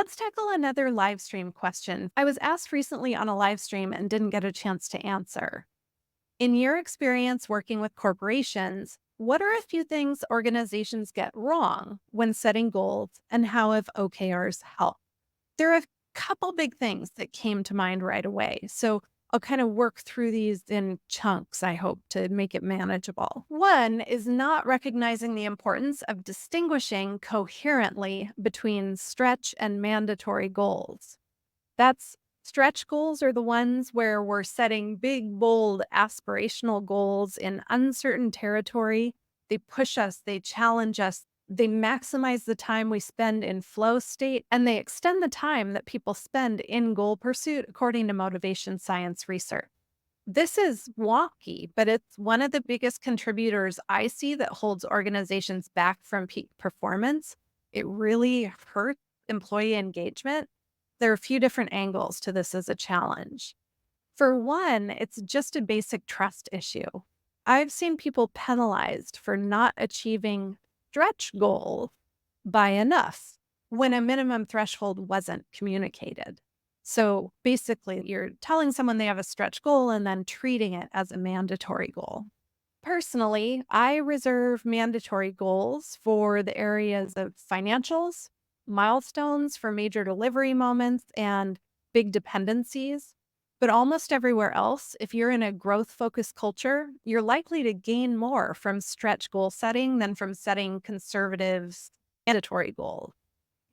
Let's tackle another live stream question. I was asked recently on a live stream and didn't get a chance to answer. In your experience working with corporations, what are a few things organizations get wrong when setting goals, and how have OKRs helped? There are a couple big things that came to mind right away. So I'll kind of work through these in chunks, I hope, to make it manageable. One is not recognizing the importance of distinguishing coherently between stretch and mandatory goals. That's Stretch goals are the ones where we're setting big, bold, aspirational goals in uncertain territory. They push us, they challenge us, they maximize the time we spend in flow state, and they extend the time that people spend in goal pursuit, according to motivation science research. This is wonky, but it's one of the biggest contributors I see that holds organizations back from peak performance. It really hurts employee engagement. There are a few different angles to this as a challenge. For one, it's just a basic trust issue. I've seen people penalized for not achieving stretch goals by enough when a minimum threshold wasn't communicated. So basically, you're telling someone they have a stretch goal and then treating it as a mandatory goal. Personally, I reserve mandatory goals for the areas of financials, milestones for major delivery moments, and big dependencies. But almost everywhere else, if you're in a growth focused culture, you're likely to gain more from stretch goal setting than from setting conservative mandatory goals.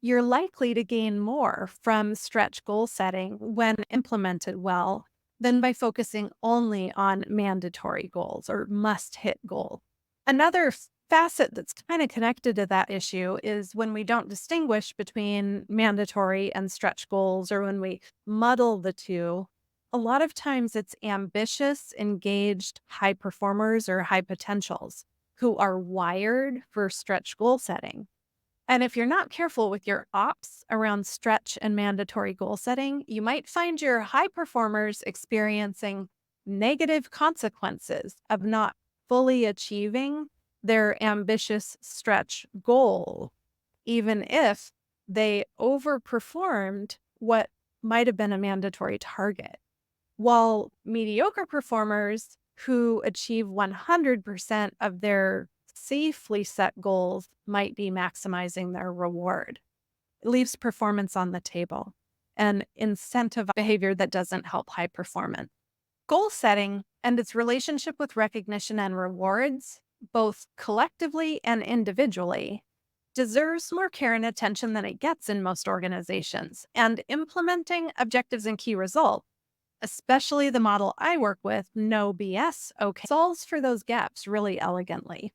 You're likely to gain more from stretch goal setting when implemented well than by focusing only on mandatory goals or must hit goals. Another facet that's kind of connected to that issue is when we don't distinguish between mandatory and stretch goals, or when we muddle the two. A lot of times it's ambitious, engaged high performers or high potentials who are wired for stretch goal setting. And if you're not careful with your ops around stretch and mandatory goal setting, you might find your high performers experiencing negative consequences of not fully achieving their ambitious stretch goal, even if they overperformed what might have been a mandatory target. While mediocre performers who achieve 100% of their safely set goals might be maximizing their reward. It leaves performance on the table and incentive behavior that doesn't help high performance. Goal setting and its relationship with recognition and rewards, both collectively and individually, deserves more care and attention than it gets in most organizations. And implementing objectives and key results, especially the model I work with, No-BS OKRs, solves for those gaps really elegantly.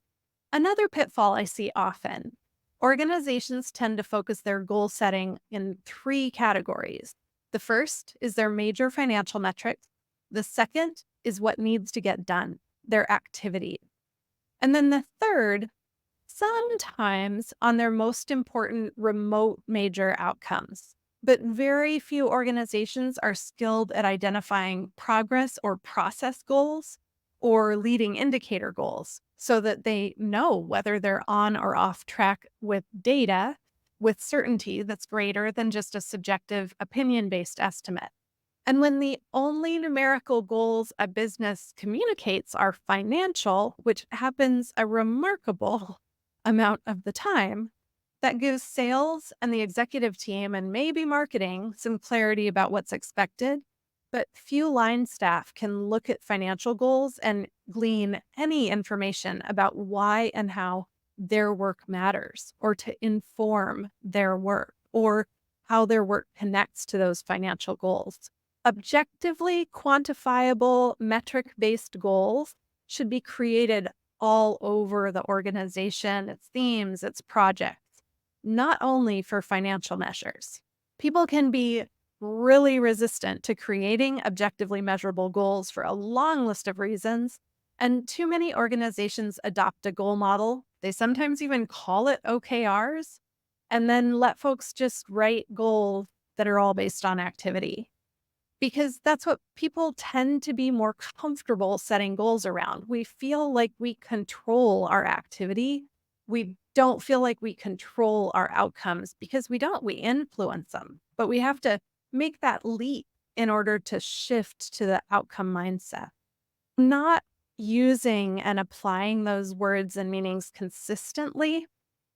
Another pitfall I see often: organizations tend to focus their goal setting in three categories. The first is their major financial metrics. The second is what needs to get done, their activity. And then the third, sometimes on their most important remote major outcomes. But very few organizations are skilled at identifying progress or process goals or leading indicator goals so that they know whether they're on or off track with data with certainty that's greater than just a subjective opinion-based estimate. And when the only numerical goals a business communicates are financial, which happens a remarkable amount of the time, that gives sales and the executive team and maybe marketing some clarity about what's expected. But few line staff can look at financial goals and glean any information about why and how their work matters, or to inform their work, or how their work connects to those financial goals. Objectively quantifiable metric-based goals should be created all over the organization, its themes, its projects, not only for financial measures. People can be really resistant to creating objectively measurable goals for a long list of reasons, and too many organizations adopt a goal model. They sometimes even call it OKRs, and then let folks just write goals that are all based on activity, because that's what people tend to be more comfortable setting goals around. We feel like we control our activity. We don't feel like we control our outcomes because we don't. We influence them, but we have to make that leap in order to shift to the outcome mindset. Not using and applying those words and meanings consistently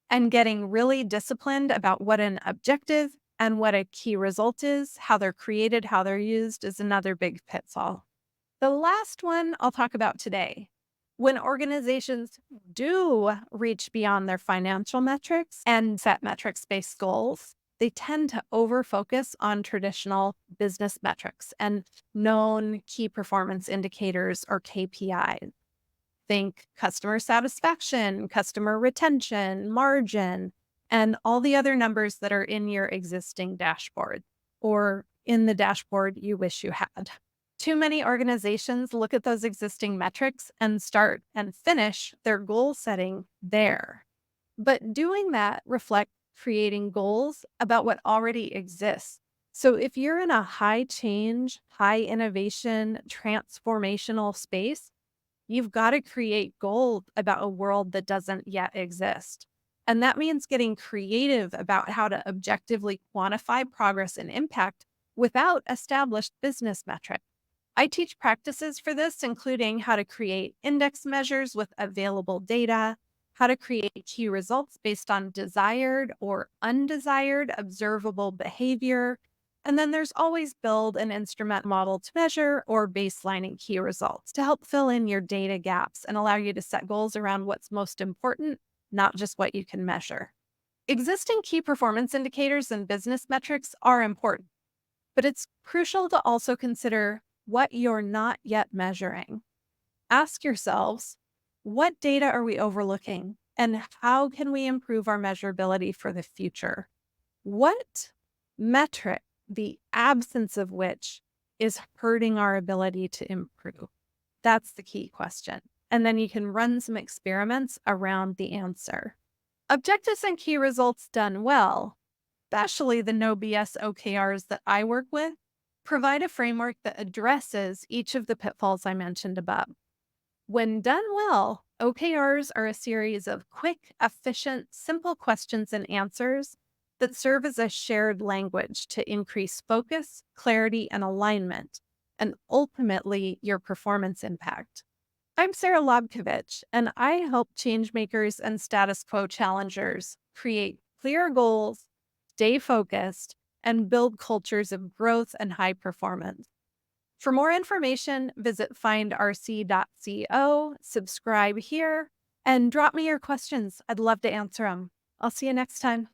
and getting really disciplined about what an objective and what a key result is, how they're created, how they're used is another big pitfall. The last one I'll talk about today. When organizations do reach beyond their financial metrics and set metrics based goals, they tend to over focus on traditional business metrics and known key performance indicators or KPIs. Think customer satisfaction, customer retention, margin, and all the other numbers that are in your existing dashboard or in the dashboard you wish you had. Too many organizations look at those existing metrics and start and finish their goal setting there. But doing that reflects creating goals about what already exists. So if you're in a high change, high innovation, transformational space, you've got to create goals about a world that doesn't yet exist. And that means getting creative about how to objectively quantify progress and impact without established business metrics. I teach practices for this, including how to create index measures with available data, how to create key results based on desired or undesired observable behavior. And then there's always build an instrument model to measure or baselining key results to help fill in your data gaps and allow you to set goals around what's most important, not just what you can measure. Existing key performance indicators and business metrics are important, but it's crucial to also consider what you're not yet measuring. Ask yourselves, what data are we overlooking and how can we improve our measurability for the future? What metric, the absence of which, is hurting our ability to improve? That's the key question. And then you can run some experiments around the answer. Objectives and key results done well, especially the No-BS OKRs that I work with, provide a framework that addresses each of the pitfalls I mentioned above. When done well, OKRs are a series of quick, efficient, simple questions and answers that serve as a shared language to increase focus, clarity, and alignment, and ultimately your performance impact. I'm Sara Lobkovich, and I help changemakers and status quo challengers create clear goals, stay focused, and build cultures of growth and high performance. For more information, visit findrc.co, subscribe here, and drop me your questions. I'd love to answer them. I'll see you next time.